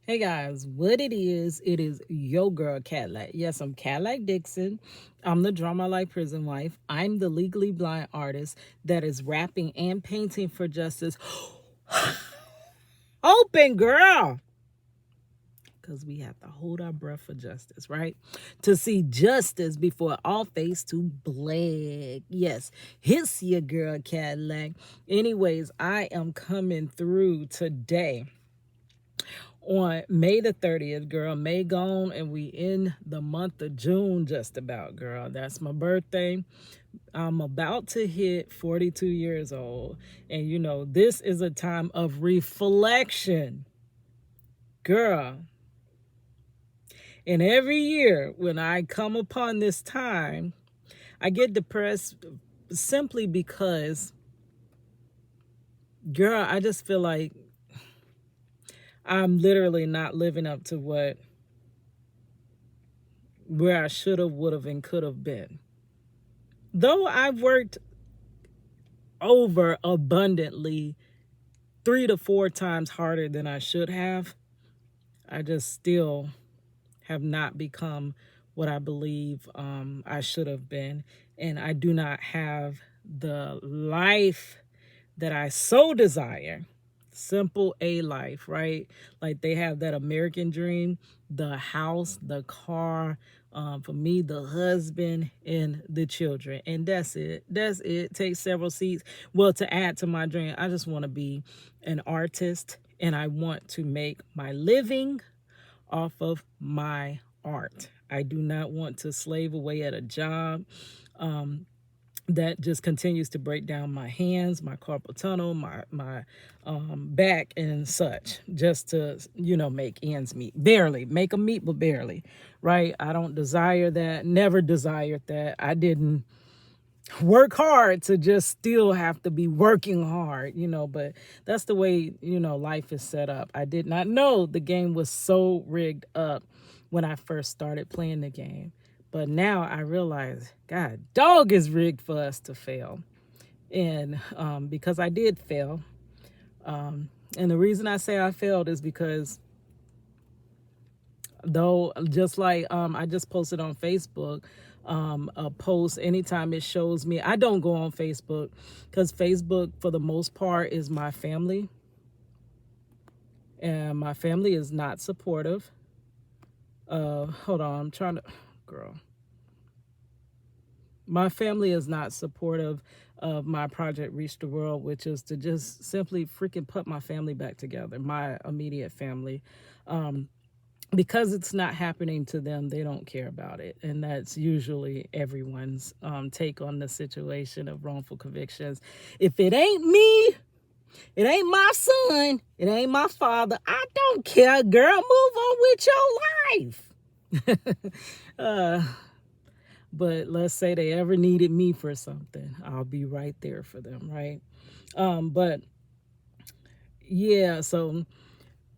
Hey guys, what it is your girl Cadillac. Yes, I'm Cadillac Dixon. I'm the Drama Like Prison Wife. I'm the legally blind artist that is rapping and painting for justice. Open girl! Because we have to hold our breath for justice, right? To see justice before all face to black. Yes, hiss your girl Cadillac. Anyways, I am coming through today on May the 30th, girl. May gone and we in the month of June just about, girl. That's my birthday. I'm about to hit 42 years old. And you know, this is a time of reflection, girl. And every year when I come upon this time, I get depressed simply because, girl, I just feel like I'm literally not living up to where I should have, would have, and could have been. Though I've worked over abundantly 3 to 4 times harder than I should have, I just still have not become what I believe I should have been. And I do not have the life that I so desire. Simple A life, right? Like they have that American dream, the house, the car, for me, the husband and the children. And that's it. That's it. Take several seats. Well, to add to my dream, I just want to be an artist and I want to make my living off of my art. I do not want to slave away at a job that just continues to break down my hands, my carpal tunnel, my back and such, just to, you know, make ends meet. Barely. Make them meet, but barely, right? I don't desire that. Never desired that. I didn't work hard to just still have to be working hard, you know, but that's the way, you know, life is set up. I did not know the game was so rigged up when I first started playing the game. But now I realize, God, dog is rigged for us to fail. And because I did fail. And the reason I say I failed is because though, just like I just posted on Facebook, a post anytime it shows me, I don't go on Facebook because Facebook for the most part is my family. And my family is not supportive. Hold on, I'm trying to, girl. My family is not supportive of my project Reach the World, which is to just simply freaking put my family back together, my immediate family. Because it's not happening to them, they don't care about it. And that's usually everyone's take on the situation of wrongful convictions. If it ain't me, it ain't my son, it ain't my father, I don't care, girl, move on with your life. But let's say they ever needed me for something, I'll be right there for them, right? But yeah, so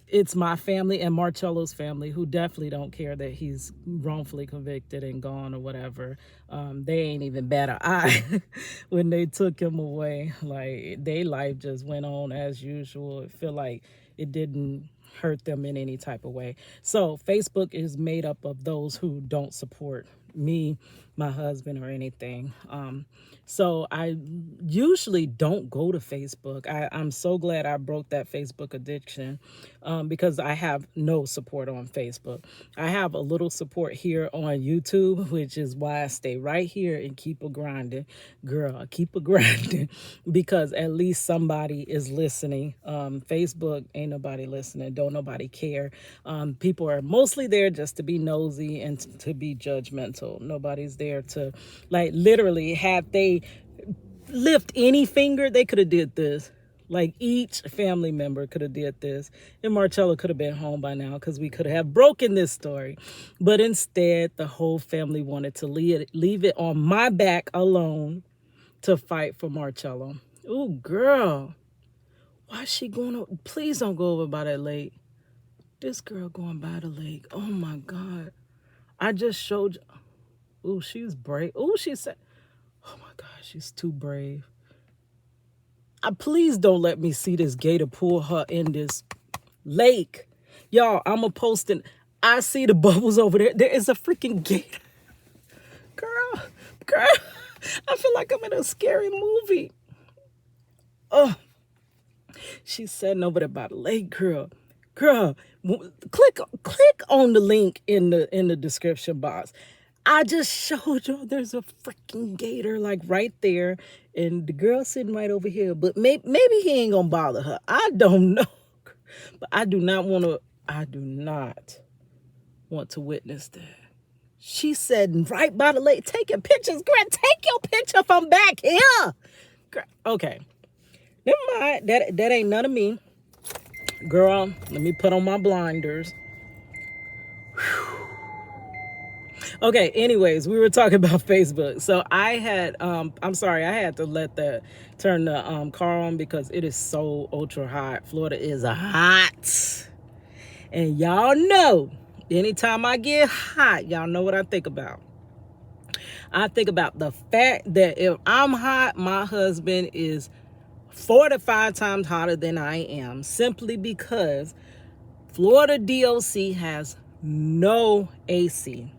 it's my family and Marcello's family who definitely don't care that he's wrongfully convicted and gone or whatever. They ain't even bat an eye when they took him away. Like, their life just went on as usual. It feel like it didn't hurt them in any type of way. So Facebook is made up of those who don't support me, my husband, or anything. So I usually don't go to Facebook. I'm so glad I broke that Facebook addiction because I have no support on Facebook. I have a little support here on YouTube, which is why I stay right here and keep a grinding. Girl, keep a grinding because at least somebody is listening. Facebook, ain't nobody listening. Don't nobody care. People are mostly there just to be nosy and to be judgmental. Nobody's there to, like, literally, had they lift any finger, they could have did this. Like, each family member could have did this. And Marcello could have been home by now because we could have broken this story. But instead, the whole family wanted to leave it on my back alone to fight for Marcello. Ooh, girl. Why is she going over? Please don't go over by that lake. This girl going by the lake. Oh, my God. I just showed you. Ooh, she's brave. Ooh, she said, oh, my God, she's too brave. Please don't let me see this gator pull her in this lake. Y'all, I'm a posting. I see the bubbles over there. There is a freaking gator. Girl, girl. I feel like I'm in a scary movie. Oh, she's sitting over there by the lake, girl. Girl, click on the link in the description box. I just showed y'all there's a freaking gator like right there, and the girl sitting right over here. But maybe he ain't gonna bother her. I don't know, but I do not want to. I do not want to witness that. She's sitting right by the lake taking pictures. Girl, take your picture from back here. Girl, okay. Never mind. That ain't none of me. Girl, let me put on my blinders. Whew. Okay, anyways, we were talking about Facebook. So I had I'm sorry, I had to turn the car on because it is so ultra hot. Florida is hot. And y'all know, anytime I get hot, y'all know what I think about. I think about the fact that if I'm hot, my husband is 4 to 5 times hotter than I am, simply because Florida DOC has no AC.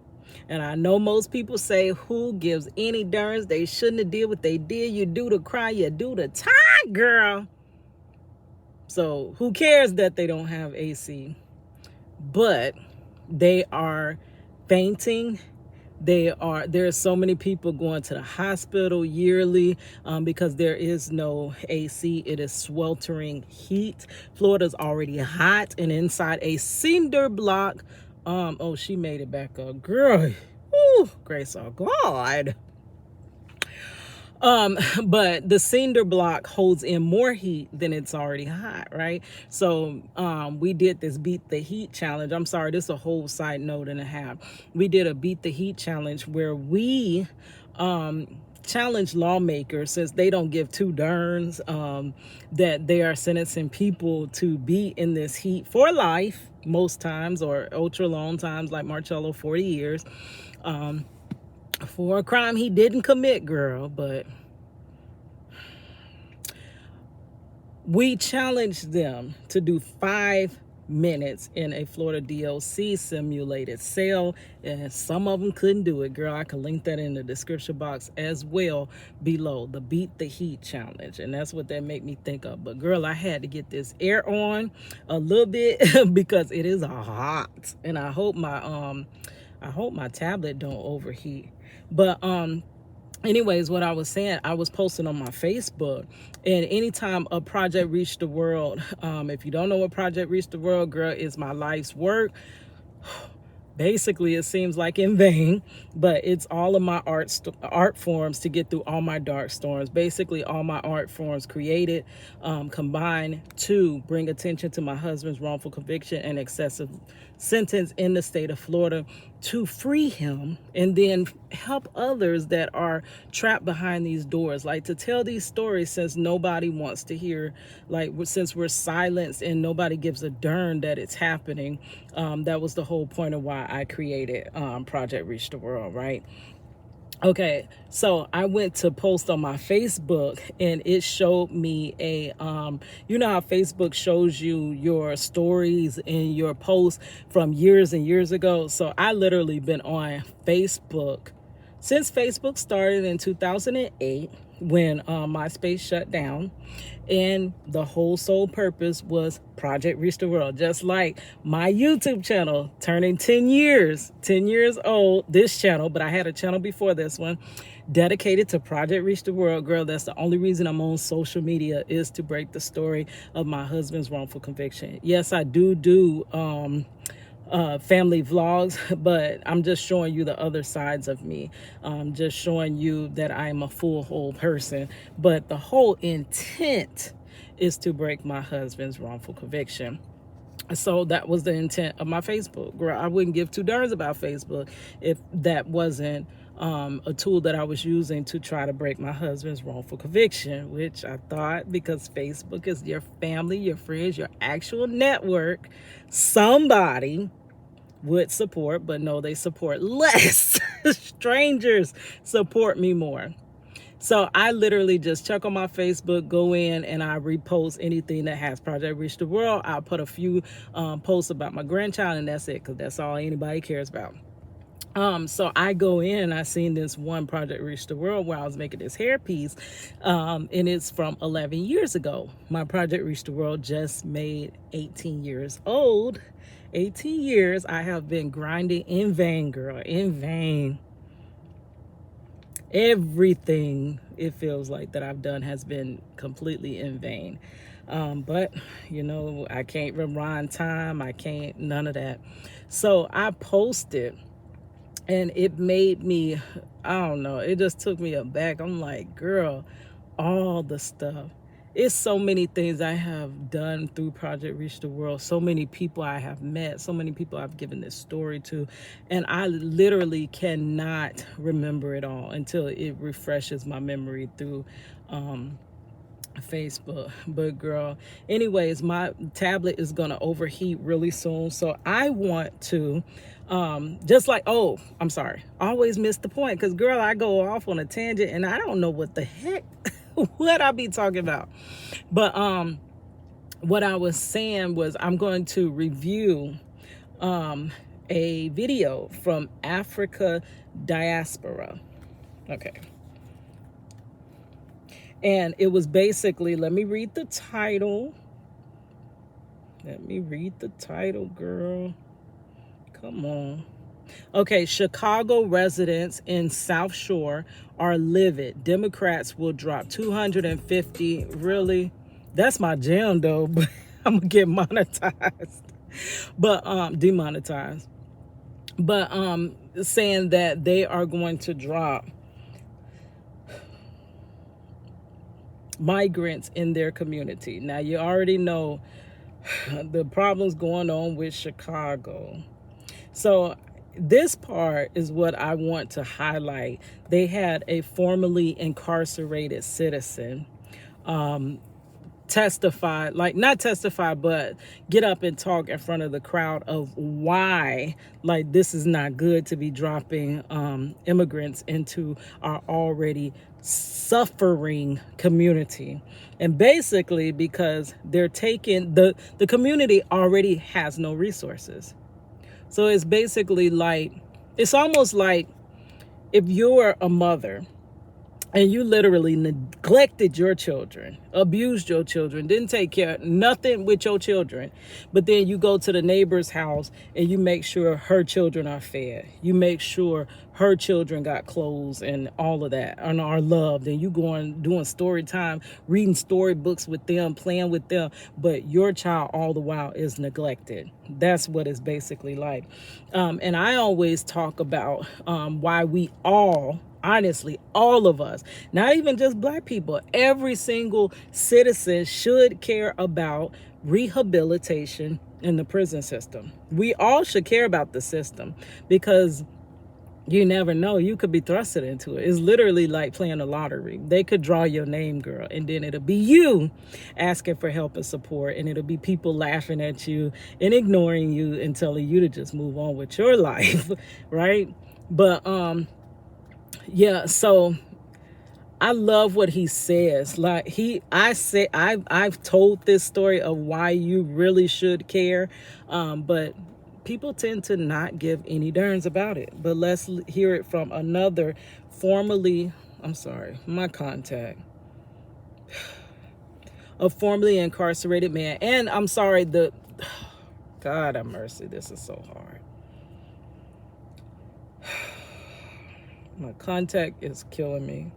And I know most people say, who gives any darns? They shouldn't have did what they did. You do the crime, you do the time, girl. So who cares that they don't have AC? But they are fainting. There are so many people going to the hospital yearly because there is no AC. It is sweltering heat. Florida's already hot, and inside a cinder block. Oh, she made it back up, girl. Woo, grace of God. But the cinder block holds in more heat than it's already hot, right? So we did this beat the heat challenge. I'm sorry, this is a whole side note and a half. We did a beat the heat challenge where we challenge lawmakers, since they don't give two darns, that they are sentencing people to be in this heat for life most times, or ultra long times like Marcello, 40 years. For a crime he didn't commit, girl. But we challenged them to do 5 minutes in a Florida DOC simulated cell, and some of them couldn't do it, girl. I can link that in the description box as well below, the beat the heat challenge. And that's what that made me think of. But girl, I had to get this air on a little bit because it is hot, and I hope my tablet don't overheat. But anyways, what I was saying, I was posting on my Facebook, and anytime a project reached the world, if you don't know what Project Reach the World, girl, is my life's work. Basically, it seems like in vain, but it's all of my art forms to get through all my dark storms. Basically, all my art forms created, combined to bring attention to my husband's wrongful conviction and excessive sentence in the state of Florida, to free him and then help others that are trapped behind these doors. Like, to tell these stories, since nobody wants to hear, like, since we're silenced and nobody gives a darn that it's happening. That was the whole point of why I created Project Reach the World, right? Okay, so I went to post on my Facebook, and it showed me a, you know how Facebook shows you your stories and your posts from years and years ago? So I literally been on Facebook since Facebook started in 2008, when MySpace shut down, and the whole sole purpose was Project Reach the World. Just like my YouTube channel turning 10 years old, this channel, but I had a channel before this one dedicated to Project Reach the World. Girl, that's the only reason I'm on social media, is to break the story of my husband's wrongful conviction. Yes, I do family vlogs, but I'm just showing you the other sides of me, just showing you that I'm a full whole person. But the whole intent is to break my husband's wrongful conviction. So that was the intent of my Facebook. Girl, I wouldn't give two darns about Facebook if that wasn't a tool that I was using to try to break my husband's wrongful conviction, which I thought, because Facebook is your family, your friends, your actual network, somebody would support. But no, they support less. Strangers support me more. So I literally just check on my Facebook, go in, and I repost anything that has Project Reach the World. I'll put a few posts about my grandchild, and that's it, because that's all anybody cares about. So I go in and I seen this one Project Reach the World where I was making this hairpiece, and it's from 11 years ago. My Project Reach the World just made 18 years old. 18 years I have been grinding in vain, girl, in vain. Everything it feels like that I've done has been completely in vain. But you know, I can't rewind time. I can't, none of that. So I posted, and it made me, I don't know, it just took me aback. I'm like, girl, all the stuff. It's so many things I have done through Project Reach the World. So many people I have met, so many people I've given this story to. And I literally cannot remember it all until it refreshes my memory through Facebook. But girl, anyways, my tablet is gonna overheat really soon, so I want to just like, oh, I'm sorry, I always miss the point, because girl, I go off on a tangent and I don't know what the heck what I be talking about. But what I was saying was I'm going to review a video from Africa diaspora. Okay. And it was basically, let me read the title. Let me read the title, girl. Come on. Okay, Chicago residents in South Shore are livid. Democrats will drop 250. Really? That's my jam, though, but I'm going to get monetized. But, demonetized. But, saying that they are going to drop migrants in their community. Now, you already know the problems going on with Chicago. So this part is what I want to highlight. They had a formerly incarcerated citizen testify, like not testify, but get up and talk in front of the crowd of why, like, this is not good to be dropping immigrants into our already suffering community. And basically because they're taking, the community already has no resources. So it's basically like, it's almost like if you're a mother and you literally neglected your children, abused your children, didn't take care of nothing with your children, but then you go to the neighbor's house and you make sure her children are fed. You make sure her children got clothes and all of that and are loved. And you going doing story time, reading storybooks with them, playing with them, but your child all the while is neglected. That's what it's basically like. And I always talk about why we all, honestly, all of us, not even just black people, every single citizen should care about rehabilitation in the prison system. We all should care about the system, because you never know, you could be thrusted into it. It's literally like playing a lottery. They could draw your name, girl, and then it'll be you asking for help and support, and it'll be people laughing at you and ignoring you and telling you to just move on with your life, right? But yeah, so I love what he says. Like I've told this story of why you really should care, but people tend to not give any darns about it. But let's hear it from another formerly, I'm sorry, my contact, a formerly incarcerated man. And I'm sorry, God have mercy, this is so hard. My contact is killing me.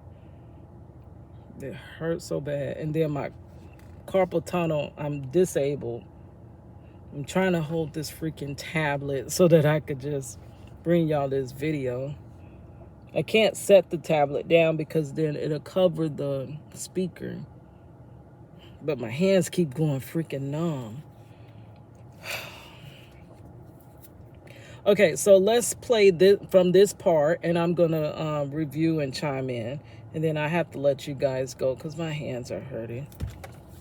It hurts so bad. And then my carpal tunnel, I'm disabled. I'm trying to hold this freaking tablet so that I could just bring y'all this video. I can't set the tablet down because then it'll cover the speaker. But my hands keep going freaking numb. Okay, so let's play this from this part, and I'm gonna review and chime in, and then I have to let you guys go because my hands are hurting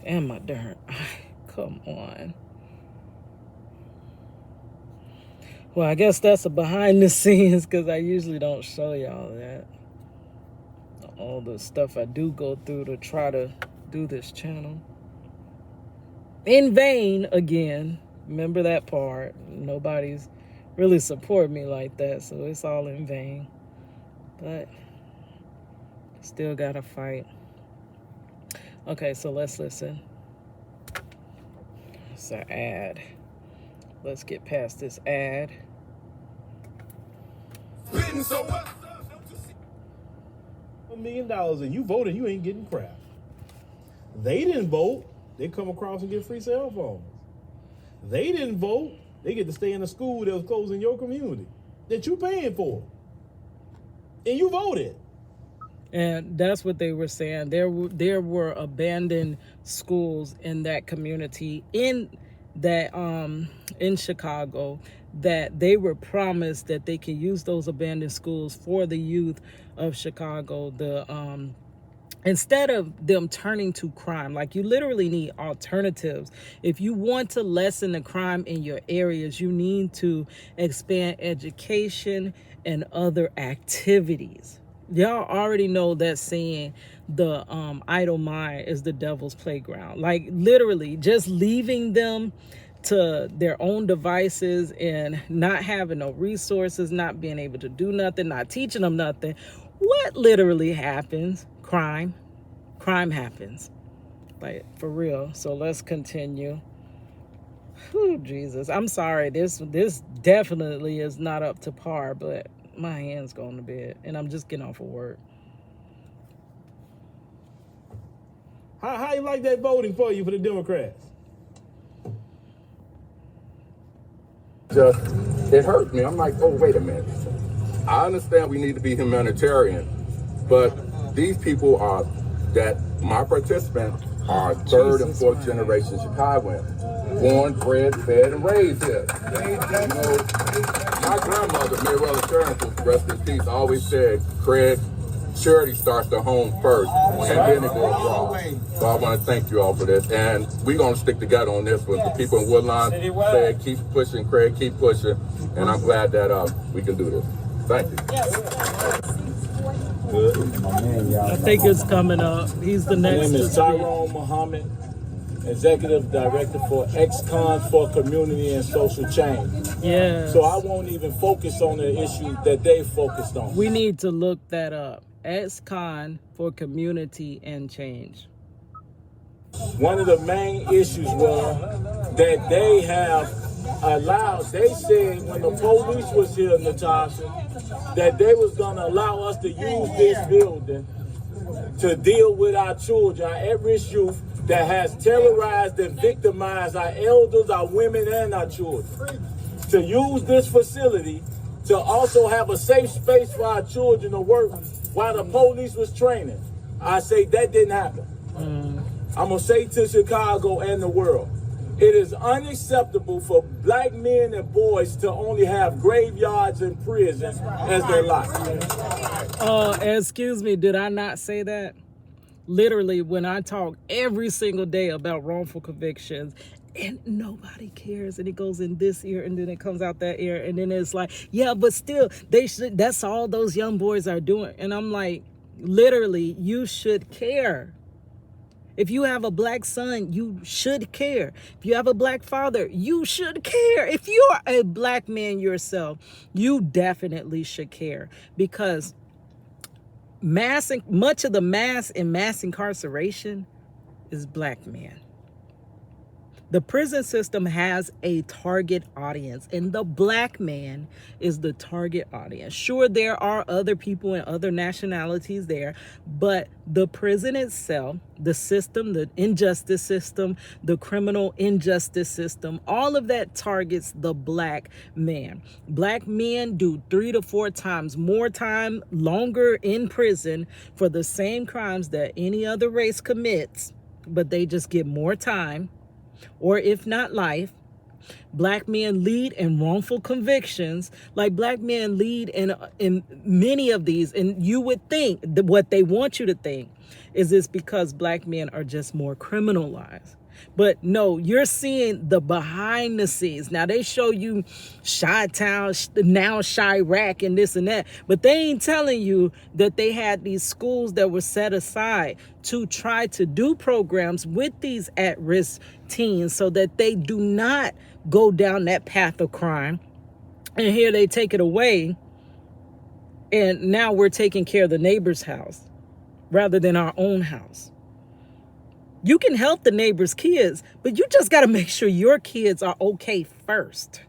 and my darn eye. Come on. Well, I guess that's a behind the scenes because I usually don't show y'all that. all the stuff I do go through to try to do this channel. In vain again. Remember that part. Nobody's really support me like that, so it's all in vain. But still gotta fight. Okay, so let's listen. It's an ad. Let's get past this ad. $1 million and you voted, you ain't getting crap. They didn't vote, they come across and get free cell phones. They didn't vote, they get to stay in a school that was closed in your community that you paying for. And you voted. And that's what they were saying. There were abandoned schools in that community in Chicago that they were promised that they can use those abandoned schools for the youth of Chicago. Instead of them turning to crime, like you literally need alternatives. If you want to lessen the crime in your areas, you need to expand education and other activities. Y'all already know that saying, the idle mind is the devil's playground. Like literally just leaving them to their own devices and not having no resources, not being able to do nothing, not teaching them nothing. What literally happens? Crime happens, like for real. So let's continue. Whew, Jesus, I'm sorry. This definitely is not up to par, but my hand's going to bed and I'm just getting off of work. How you like that voting for you for the Democrats? It hurt me. I'm like, oh, wait a minute. I understand we need to be humanitarian, but these people are, that my participants are third and fourth generation Chicagoans, born, bred, fed, and raised here. You know, my grandmother, Mayrella Sherrington, rest in peace, always said, Craig, charity starts at home first, and then it goes abroad. So I want to thank you all for this, and we're going to stick together on this one. The people in Woodlawn said, keep pushing, Craig, keep pushing, and I'm glad that we can do this. Thank you. Good. I think it's coming up. He's the next. My name is Tyrone Muhammad, Executive Director for Ex-Cons for Community and Social Change. Yeah. So I won't even focus on the issue that they focused on. We need to look that up. Ex-Con for Community and Change. One of the main issues was that they have allowed, they said when the police was here, Natasha, that they was gonna allow us to use this building to deal with our children, our at-risk youth that has terrorized and victimized our elders, our women, and our children. To use this facility to also have a safe space for our children to work while the police was training. I say that didn't happen. I'm gonna say to Chicago and the world, it is unacceptable for black men and boys to only have graveyards and prisons as their life. Excuse me, did I not say that? Literally, when I talk every single day about wrongful convictions, and nobody cares, and it goes in this ear and then it comes out that ear, and then it's like, yeah, but still, they should, that's all those young boys are doing. And I'm like, literally, you should care. If you have a black son, you should care. If you have a black father, you should care. If you are a black man yourself, you definitely should care, because much of the mass incarceration is black men. The prison system has a target audience, and the black man is the target audience. Sure, there are other people and other nationalities there, but the prison itself, the system, the injustice system, the criminal injustice system, all of that targets the black man. Black men do 3 to 4 times more time, longer in prison for the same crimes that any other race commits, but they just get more time, or if not life. Black men lead in wrongful convictions, like black men lead in many of these. And you would think that what they want you to think is it's because black men are just more criminalized. But no, you're seeing the behind the scenes. Now they show you Chi-Town, now Chirac and this and that, but they ain't telling you that they had these schools that were set aside to try to do programs with these at-risk teens so that they do not go down that path of crime. And here they take it away. And now we're taking care of the neighbor's house rather than our own house. You can help the neighbor's kids, but you just got to make sure your kids are okay first.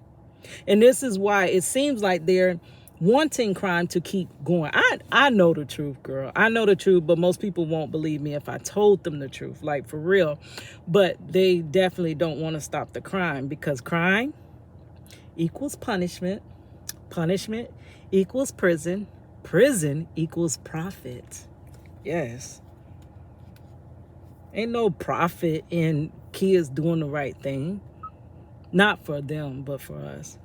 And this is why it seems like they're wanting crime to keep going. I know the truth, girl. I know the truth, but most people won't believe me if I told them the truth, like for real. But they definitely don't want to stop the crime, because crime equals punishment. Punishment equals prison. Prison equals profit. Yes. Ain't no profit in kids doing the right thing. Not for them, but for us.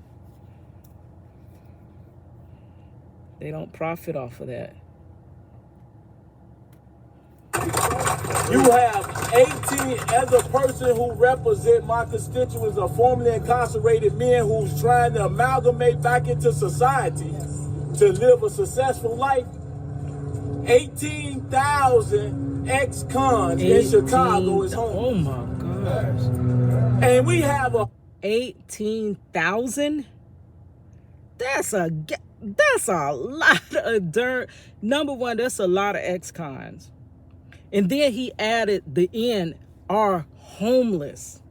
They don't profit off of that. You have 18, as a person who represent my constituents of formerly incarcerated men who's trying to amalgamate back into society to live a successful life. 18,000 ex-cons in Chicago is home. Oh my gosh. And we have a 18,000? That's a lot of dirt. Number one, that's a lot of ex-cons. And then he added the end, are homeless.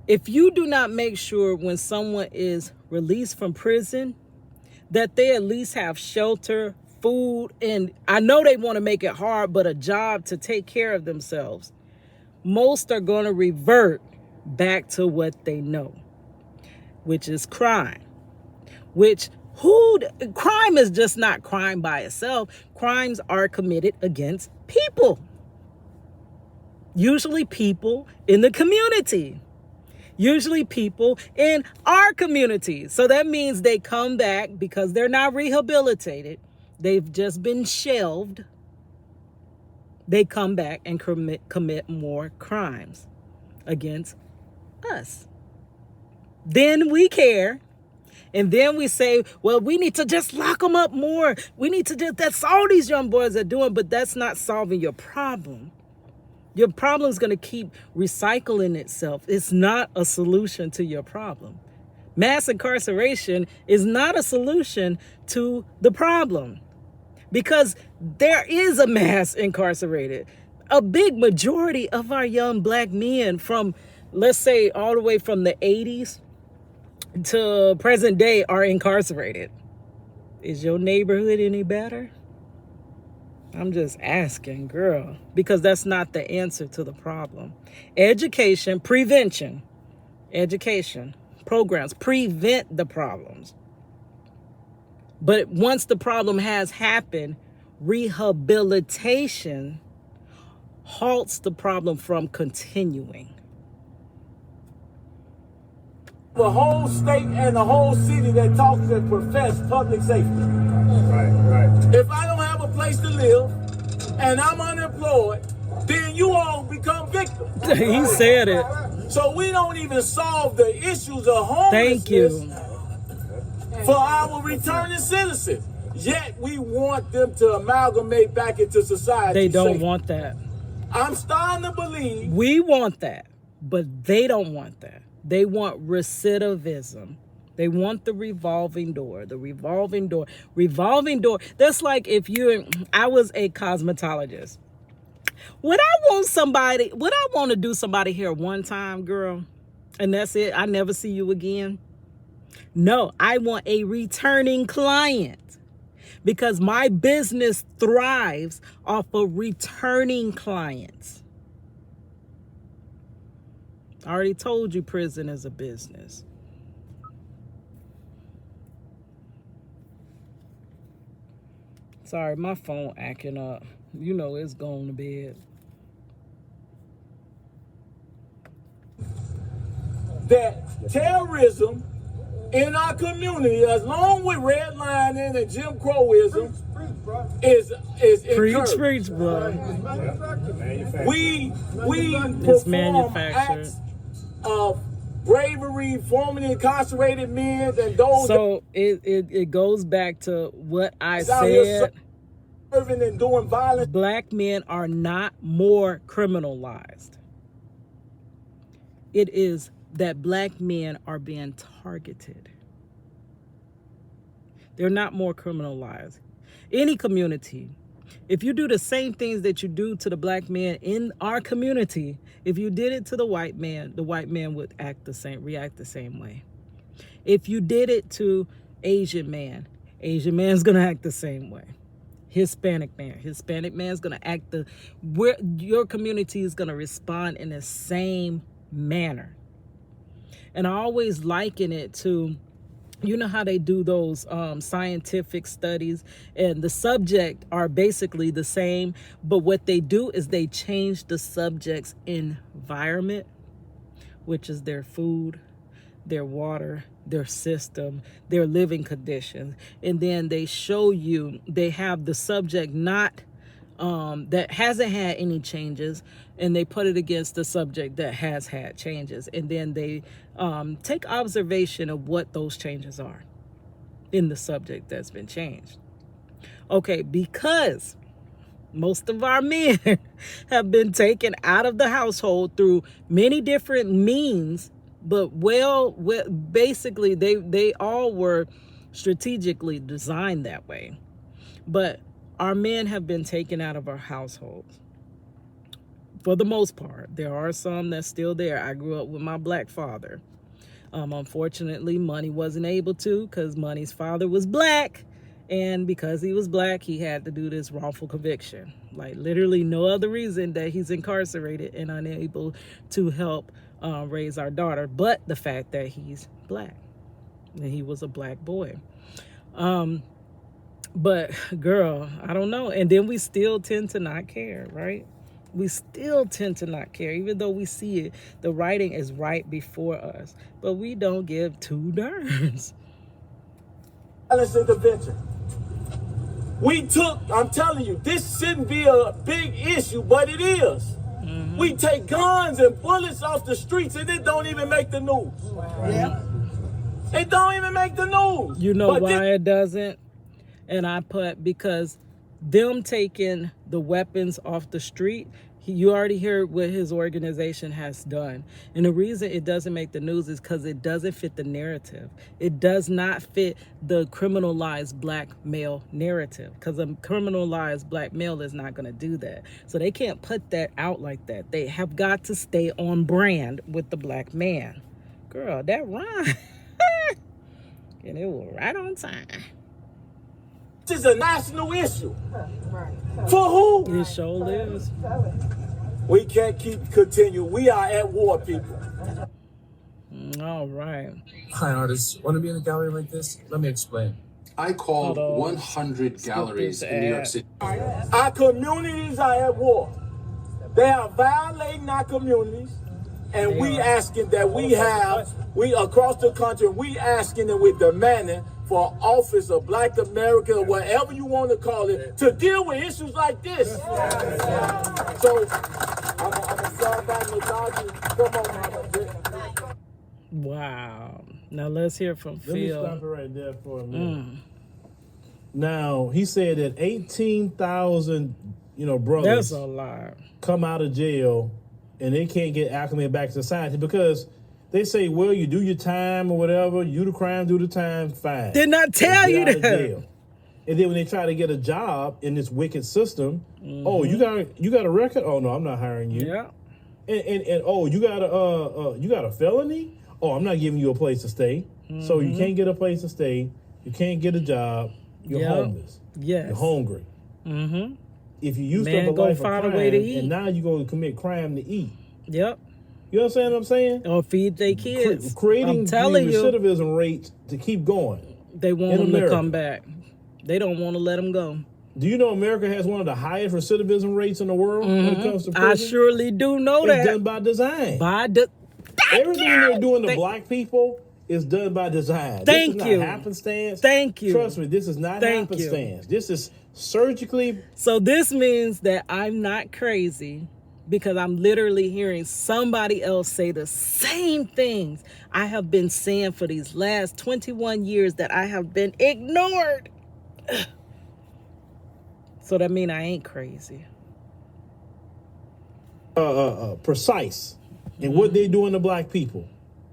If you do not make sure when someone is released from prison that they at least have shelter, food, and I know they want to make it hard, but a job to take care of themselves, most are going to revert back to what they know, which is crime. Crime is just not crime by itself. Crimes are committed against people. Usually people in the community. Usually people in our community. So that means they come back because they're not rehabilitated. They've just been shelved. They come back and commit more crimes against us. Then we care. And then we say, well, we need to just lock them up more. That's all these young boys are doing, but that's not solving your problem. Your problem is going to keep recycling itself. It's not a solution to your problem. Mass incarceration is not a solution to the problem, because there is a mass incarcerated. A big majority of our young black men from, let's say, all the way from the 80s to present day are incarcerated. Is your neighborhood any better? I'm just asking, girl, because that's not the answer to the problem. Education, prevention, education programs prevent the problems. But once the problem has happened, rehabilitation halts the problem from continuing. The whole state and the whole city that talks and profess public safety. Right. If I don't have a place to live and I'm unemployed, then you all become victims. He said it. So we don't even solve the issues of homelessness. Thank you. For our returning citizens. Yet we want them to amalgamate back into society. They don't want that. I'm starting to believe. We want that, but they don't want that. They want recidivism. They want the revolving door. That's like if I was a cosmetologist. Would I want to do somebody here one time, girl, and that's it? I never see you again? No, I want a returning client, because my business thrives off of returning clients. I already told you prison is a business. Sorry, my phone acting up. You know it's going to bed. That terrorism in our community, along with redlining and Jim Crowism, is Preach, encouraged. preach, bro. We It's perform manufactured. acts of bravery, forming incarcerated men and those So it goes back to what I out here said. serving and doing violence. Black men are not more criminalized. It is that black men are being targeted. They're not more criminalized. Any community, if you do the same things that you do to the black men in our community, if you did it to the white man would react the same way. If you did it to Asian man's gonna act the same way. Hispanic man's gonna act your community is gonna respond in the same manner. And I always liken it to, you know how they do those scientific studies and the subject are basically the same, but what they do is they change the subject's environment, which is their food, their water, their system, their living conditions. And then they show you, they have the subject not that hasn't had any changes, and they put it against the subject that has had changes. And then they take observation of what those changes are in the subject that's been changed. Okay, because most of our men have been taken out of the household through many different means, but basically they all were strategically designed that way. But our men have been taken out of our households. For the most part, there are some that's still there. I grew up with my black father. Unfortunately, Money wasn't able to because Money's father was black. And because he was black, he had to do this wrongful conviction. Like literally no other reason that he's incarcerated and unable to help raise our daughter, but the fact that he's black and he was a black boy. But girl, I don't know. And then we still tend to not care, right? We still tend to not care, even though we see it. The writing is right before us, but we don't give two darns. Violence intervention. I'm telling you, this shouldn't be a big issue, but it is. Mm-hmm. We take guns and bullets off the streets and it don't even make the news. Wow. Yeah. It don't even make the news. You know why it doesn't? And I put, because them taking the weapons off the street, you already heard what his organization has done. And the reason it doesn't make the news is because it doesn't fit the narrative. It does not fit the criminalized black male narrative, because a criminalized black male is not going to do that. So they can't put that out like that. They have got to stay on brand with the black man. Girl, that rhyme. And it was right on time. This is a national issue. For who? It sure is. We can't continue. We are at war, people. All right. Hi, artists. Want to be in a gallery like this? Let me explain. I called 100 galleries in New York City. Our communities are at war. They are violating our communities. And we asking that we across the country, we asking and we demanding for office of Black America, or whatever you want to call it, to deal with issues like this. So, I'm going to start back with Dodgy. Come on, Mama. Wow. Now let's hear from Phil. Let me stop it right there for a minute. Now, he said that 18,000, brothers That's a lot. come out of jail and they can't get acclimated back to society because they say, well, you do your time or whatever, you do the crime, do the time, fine. Did not tell you that. And then when they try to get a job in this wicked system, oh, you got a record? Oh no, I'm not hiring you. Yeah. And oh, you got a felony? Oh, I'm not giving you a place to stay. So you can't get a place to stay. You can't get a job. You're homeless. Yes. You're hungry. Mm-hmm. If you used Man, to have a go life of find a crime, way to eat. and now you're going to commit crime to eat. Yep. You understand what I'm saying? Or feed their kids. Creating I'm telling the you, recidivism rates to keep going. they want them to come back. They don't want to let them go. Do you know America has one of the highest recidivism rates in the world when it comes to prison? I surely do know that. It's done by design. Everything Everything they're doing to black people is done by design. Thank this is you. Not happenstance. Thank you. Trust me, this is not happenstance. This is surgically. So this means that I'm not crazy, because I'm literally hearing somebody else say the same things I have been saying for these last 21 years that I have been ignored. So that means I ain't crazy. Precise in what they're doing to black people.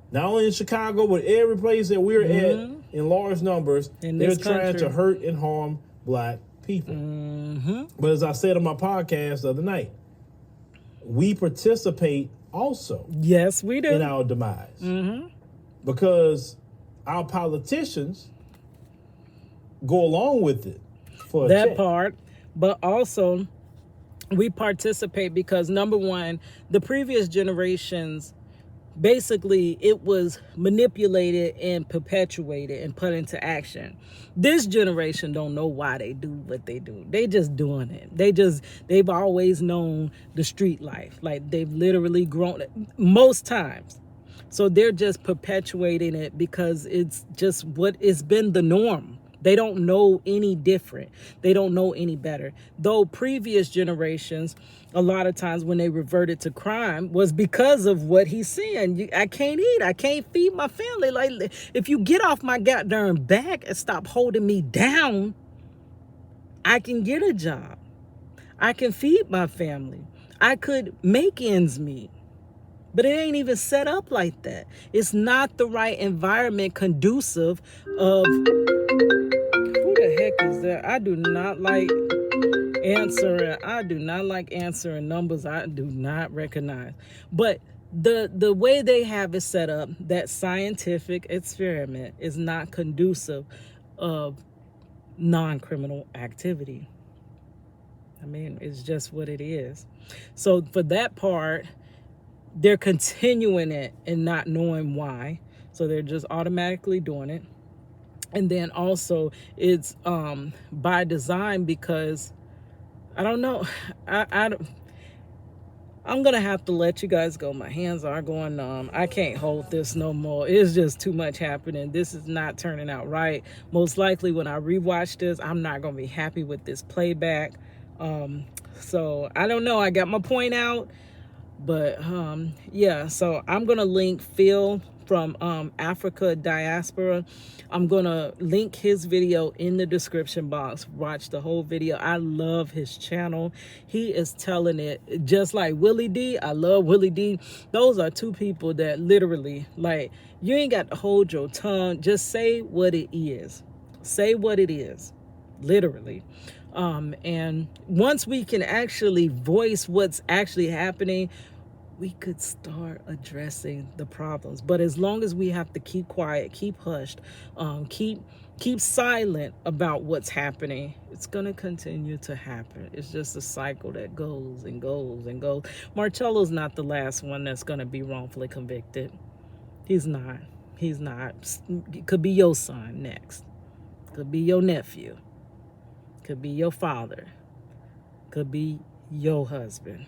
Not only in Chicago, but every place that we're at in large numbers, they're trying to hurt and harm black people. But as I said on my podcast the other night, we participate also. Yes, we do. In our demise. Because our politicians go along with it for that check. part. But also, we participate because, number one, the previous generations, basically, it was manipulated and perpetuated and put into action. This generation don't know why they do what they do. They just doing it. They've always known the street life. Like, they've literally grown it most times. So they're just perpetuating it because it's just what it's been the norm. They don't know any different. They don't know any better. Though previous generations, a lot of times when they reverted to crime was because of what he's saying. I can't eat. I can't feed my family. Like, if you get off my goddamn back and stop holding me down, I can get a job. I can feed my family. I could make ends meet. But it ain't even set up like that. It's not the right environment conducive of... Who the heck is that? I do not like answering numbers I do not recognize. But the way they have it set up, that scientific experiment is not conducive of non-criminal activity. I mean, it's just what it is. So for that part, they're continuing it and not knowing why. So they're just automatically doing it. And then also it's by design, because I don't know. I'm going to have to let you guys go. My hands are going numb. I can't hold this no more. It's just too much happening. This is not turning out right. Most likely when I rewatch this, I'm not going to be happy with this playback. So I don't know. I got my point out. But yeah, so I'm going to link Phil from Africa Diaspora. I'm going to link his video in the description box. Watch the whole video. I love his channel. He is telling it just like Willie D. I love Willie D. Those are two people that literally, like, you ain't got to hold your tongue. Just say what it is. Say what it is. Literally. And once we can actually voice what's actually happening, we could start addressing the problems. But as long as we have to keep quiet, keep hushed, keep silent about what's happening, it's gonna continue to happen. It's just a cycle that goes and goes and goes. Marcello's not the last one that's gonna be wrongfully convicted. He's not. It could be your son next. Could be your nephew. Could be your father. Could be your husband.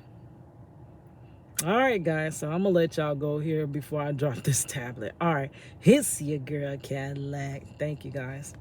All right, guys. So I'm going to let y'all go here before I drop this tablet. All right. It's your girl, Cadillac. Thank you, guys.